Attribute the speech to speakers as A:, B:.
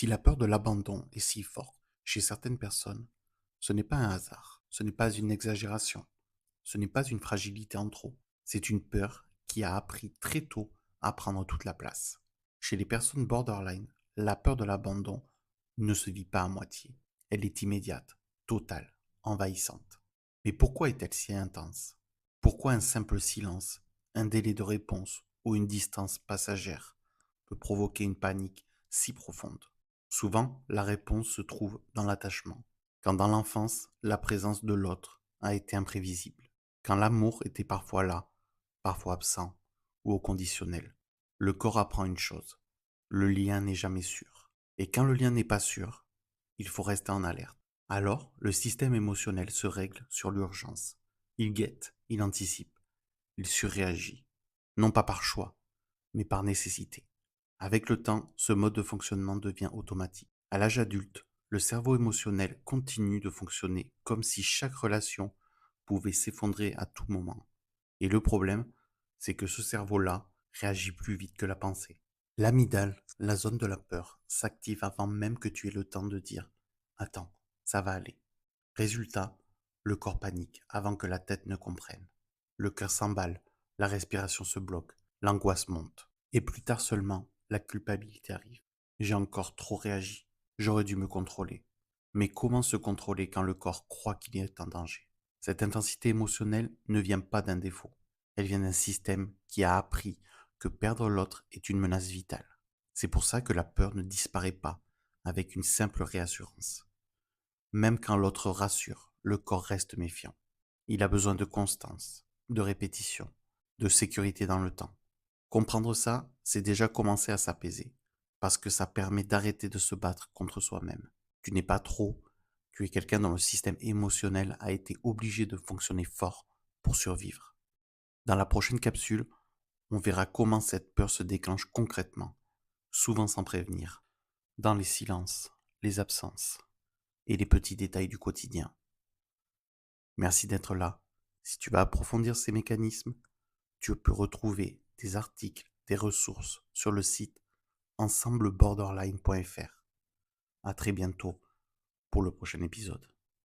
A: Si la peur de l'abandon est si forte chez certaines personnes, ce n'est pas un hasard, ce n'est pas une exagération, ce n'est pas une fragilité en trop, c'est une peur qui a appris très tôt à prendre toute la place. Chez les personnes borderline, la peur de l'abandon ne se vit pas à moitié, elle est immédiate, totale, envahissante. Mais pourquoi est-elle si intense? Pourquoi un simple silence, un délai de réponse ou une distance passagère peut provoquer une panique si profonde? Souvent, la réponse se trouve dans l'attachement. Quand dans l'enfance, la présence de l'autre a été imprévisible. Quand l'amour était parfois là, parfois absent ou au conditionnel. Le corps apprend une chose. Le lien n'est jamais sûr. Et quand le lien n'est pas sûr, il faut rester en alerte. Alors, le système émotionnel se règle sur l'urgence. Il guette, il anticipe, il surréagit. Non pas par choix, mais par nécessité. Avec le temps, ce mode de fonctionnement devient automatique. À l'âge adulte, le cerveau émotionnel continue de fonctionner comme si chaque relation pouvait s'effondrer à tout moment. Et le problème, c'est que ce cerveau-là réagit plus vite que la pensée. L'amygdale, la zone de la peur, s'active avant même que tu aies le temps de dire ⁇ Attends, ça va aller ⁇ Résultat, le corps panique avant que la tête ne comprenne. Le cœur s'emballe, la respiration se bloque, l'angoisse monte. Et plus tard seulement, la culpabilité arrive. J'ai encore trop réagi. J'aurais dû me contrôler. Mais comment se contrôler quand le corps croit qu'il est en danger? Cette intensité émotionnelle ne vient pas d'un défaut. Elle vient d'un système qui a appris que perdre l'autre est une menace vitale. C'est pour ça que la peur ne disparaît pas avec une simple réassurance. Même quand l'autre rassure, le corps reste méfiant. Il a besoin de constance, de répétition, de sécurité dans le temps. Comprendre ça, c'est déjà commencer à s'apaiser, parce que ça permet d'arrêter de se battre contre soi-même. Tu n'es pas trop, tu es quelqu'un dont le système émotionnel a été obligé de fonctionner fort pour survivre. Dans la prochaine capsule, on verra comment cette peur se déclenche concrètement, souvent sans prévenir, dans les silences, les absences et les petits détails du quotidien. Merci d'être là. Si tu veux approfondir ces mécanismes, tu peux retrouver des articles, des ressources sur le site ensembleborderline.fr. À très bientôt pour le prochain épisode.